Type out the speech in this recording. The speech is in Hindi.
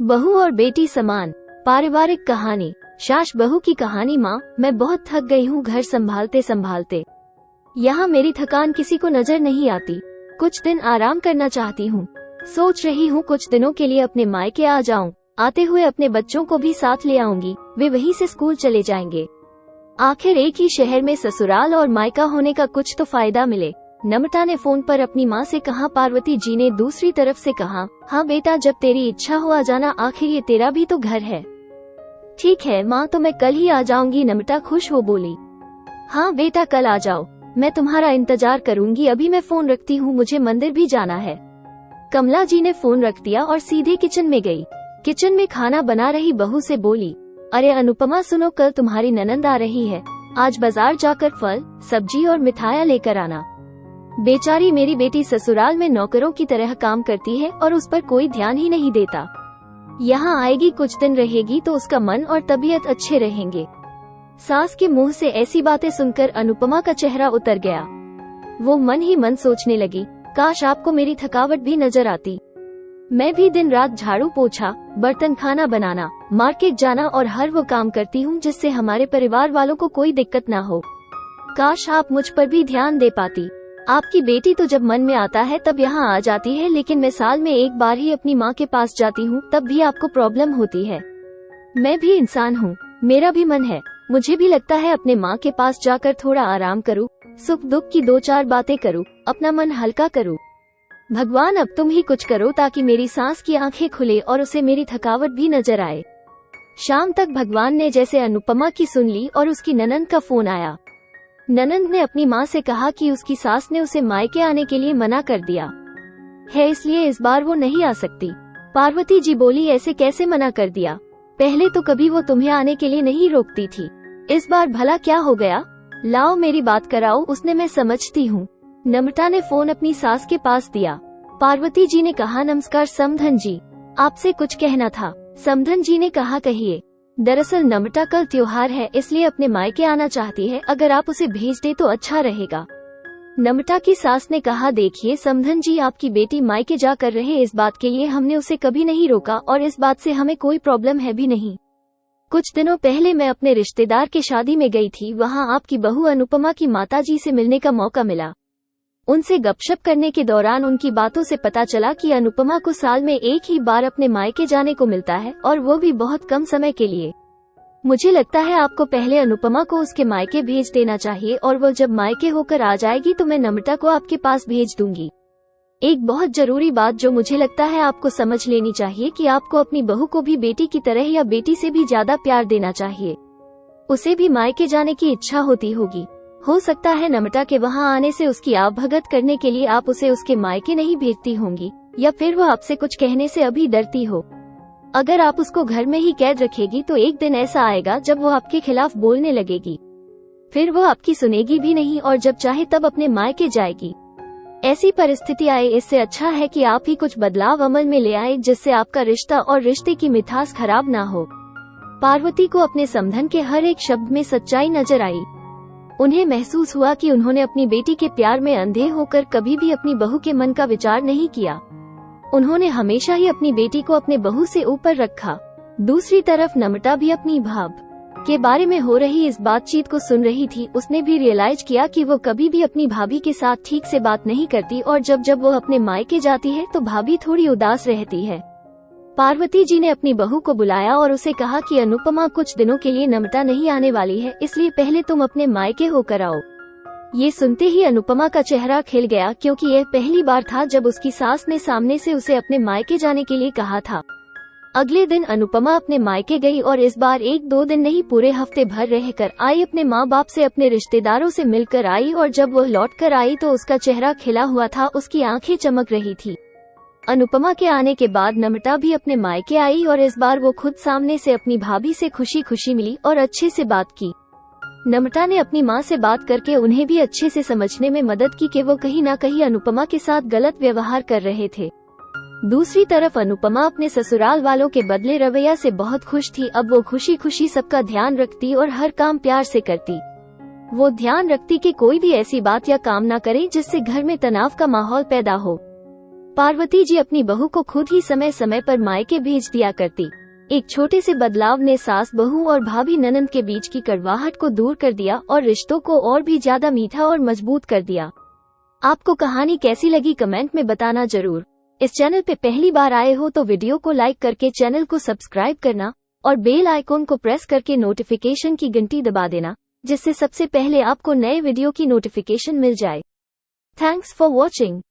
बहू और बेटी समान, पारिवारिक कहानी। सास बहू की कहानी। माँ, मैं बहुत थक गई हूँ घर संभालते संभालते। यहाँ मेरी थकान किसी को नजर नहीं आती। कुछ दिन आराम करना चाहती हूँ। सोच रही हूँ कुछ दिनों के लिए अपने मायके आ जाऊँ। आते हुए अपने बच्चों को भी साथ ले आऊंगी, वे वहीं से स्कूल चले जाएंगे। आखिर एक ही शहर में ससुराल और मायका होने का कुछ तो फायदा मिले। नम्रता ने फोन पर अपनी माँ से कहा। पार्वती जी ने दूसरी तरफ से कहा, हाँ बेटा, जब तेरी इच्छा हो आ जाना, आखिर ये तेरा भी तो घर है। ठीक है माँ, तो मैं कल ही आ जाऊंगी। नम्रता खुश हो बोली। हाँ बेटा, कल आ जाओ, मैं तुम्हारा इंतजार करूंगी। अभी मैं फोन रखती हूँ, मुझे मंदिर भी जाना है। कमला जी ने फोन रख दिया और सीधे किचन में गई। किचन में खाना बना रही बहू से बोली, अरे अनुपमा सुनो, कल तुम्हारी ननंद आ रही है। आज बाजार जाकर फल, सब्जी और मिठाइयाँ लेकर आना। बेचारी मेरी बेटी ससुराल में नौकरों की तरह काम करती है और उस पर कोई ध्यान ही नहीं देता। यहाँ आएगी, कुछ दिन रहेगी तो उसका मन और तबीयत अच्छे रहेंगे। सास के मुंह से ऐसी बातें सुनकर अनुपमा का चेहरा उतर गया। वो मन ही मन सोचने लगी, काश आपको मेरी थकावट भी नजर आती। मैं भी दिन रात झाड़ू पोछा, बर्तन, खाना बनाना, मार्केट जाना और हर वो काम करती हूँ जिससे हमारे परिवार वालों को कोई दिक्कत ना हो। काश आप मुझ पर भी ध्यान दे पाती। आपकी बेटी तो जब मन में आता है तब यहाँ आ जाती है, लेकिन मैं साल में एक बार ही अपनी माँ के पास जाती हूँ, तब भी आपको प्रॉब्लम होती है। मैं भी इंसान हूँ, मेरा भी मन है। मुझे भी लगता है अपने माँ के पास जाकर थोड़ा आराम करूँ, सुख दुख की दो चार बातें करूँ, अपना मन हल्का करूँ। भगवान, अब तुम ही कुछ करो ताकि मेरी सांस की आंखें खुले और उसे मेरी थकावट भी नजर आए। शाम तक भगवान ने जैसे अनुपमा की सुन ली और उसकी ननंद का फोन आया। ननंद ने अपनी माँ से कहा कि उसकी सास ने उसे मायके आने के लिए मना कर दिया है, इसलिए इस बार वो नहीं आ सकती। पार्वती जी बोली, ऐसे कैसे मना कर दिया? पहले तो कभी वो तुम्हें आने के लिए नहीं रोकती थी, इस बार भला क्या हो गया? लाओ मेरी बात कराओ उसने, मैं समझती हूँ। नम्रता ने फोन अपनी सास के पास दिया। पार्वती जी ने कहा, नमस्कार समधन जी, आपसे कुछ कहना था। समधन जी ने कहा, कहिए। दरअसल नम्रता कल त्योहार है, इसलिए अपने मायके आना चाहती है, अगर आप उसे भेज दे तो अच्छा रहेगा। नम्रता की सास ने कहा, देखिए समधन जी, आपकी बेटी मायके जा कर रहे, इस बात के लिए हमने उसे कभी नहीं रोका और इस बात से हमें कोई प्रॉब्लम है भी नहीं। कुछ दिनों पहले मैं अपने रिश्तेदार के शादी में गई थी, वहाँ आपकी बहू अनुपमा की माताजी से मिलने का मौका मिला। उनसे गपशप करने के दौरान उनकी बातों से पता चला कि अनुपमा को साल में एक ही बार अपने मायके जाने को मिलता है, और वो भी बहुत कम समय के लिए। मुझे लगता है आपको पहले अनुपमा को उसके मायके भेज देना चाहिए, और वो जब मायके होकर आ जाएगी तो मैं नम्रता को आपके पास भेज दूंगी। एक बहुत जरूरी बात जो मुझे लगता है आपको समझ लेनी चाहिए कि आपको अपनी बहू को भी बेटी की तरह या बेटी से भी ज्यादा प्यार देना चाहिए। उसे भी मायके जाने की इच्छा होती होगी। हो सकता है नम्रता के वहाँ आने से उसकी आवभगत करने के लिए आप उसे उसके मायके नहीं भेजती होंगी, या फिर वह आपसे कुछ कहने से अभी डरती हो। अगर आप उसको घर में ही कैद रखेगी तो एक दिन ऐसा आएगा जब वो आपके खिलाफ बोलने लगेगी, फिर वो आपकी सुनेगी भी नहीं और जब चाहे तब अपने मायके जाएगी। ऐसी परिस्थिति आए, इससे अच्छा है कि आप ही कुछ बदलाव अमल में ले आए जिससे आपका रिश्ता और रिश्ते की मिठास खराब ना हो। पार्वती को अपने समधन के हर एक शब्द में सच्चाई नजर आई। उन्हें महसूस हुआ कि उन्होंने अपनी बेटी के प्यार में अंधे होकर कभी भी अपनी बहू के मन का विचार नहीं किया। उन्होंने हमेशा ही अपनी बेटी को अपने बहू से ऊपर रखा। दूसरी तरफ नम्रता भी अपनी भाभ के बारे में हो रही इस बातचीत को सुन रही थी। उसने भी रियलाइज किया कि वो कभी भी अपनी भाभी के साथ ठीक से बात नहीं करती, और जब जब वो अपने मायके जाती है तो भाभी थोड़ी उदास रहती है। पार्वती जी ने अपनी बहू को बुलाया और उसे कहा कि अनुपमा कुछ दिनों के लिए नम्रता नहीं आने वाली है, इसलिए पहले तुम अपने मायके होकर आओ। ये सुनते ही अनुपमा का चेहरा खिल गया, क्योंकि यह पहली बार था जब उसकी सास ने सामने से उसे अपने मायके जाने के लिए कहा था। अगले दिन अनुपमा अपने मायके गई और इस बार एक दो दिन नहीं, पूरे हफ्ते भर रहकर आई। अपने माँ बाप से, अपने रिश्तेदारों से मिलकर आई, और जब वह लौट कर आई तो उसका चेहरा खिला हुआ था, उसकी आंखें चमक रही थी। अनुपमा के आने के बाद नम्रता भी अपने मायके आई और इस बार वो खुद सामने से अपनी भाभी से खुशी खुशी मिली और अच्छे से बात की। नम्रता ने अपनी माँ से बात करके उन्हें भी अच्छे से समझने में मदद की कि वो कहीं ना कहीं अनुपमा के साथ गलत व्यवहार कर रहे थे। दूसरी तरफ अनुपमा अपने ससुराल वालों के बदले रवैया से बहुत खुश थी। अब वो खुशी खुशी सबका ध्यान रखती और हर काम प्यार से करती। वो ध्यान रखती कि कोई भी ऐसी बात या काम ना करे जिससे घर में तनाव का माहौल पैदा हो। पार्वती जी अपनी बहू को खुद ही समय समय पर मायके भेज दिया करती। एक छोटे से बदलाव ने सास बहू और भाभी ननंद के बीच की कड़वाहट को दूर कर दिया और रिश्तों को और भी ज्यादा मीठा और मजबूत कर दिया। आपको कहानी कैसी लगी कमेंट में बताना जरूर। इस चैनल पे पहली बार आए हो तो वीडियो को लाइक करके चैनल को सब्सक्राइब करना और बेल आइकॉन को प्रेस करके नोटिफिकेशन की घंटी दबा देना, जिससे सबसे पहले आपको नए वीडियो की नोटिफिकेशन मिल जाए। Thanks for watching.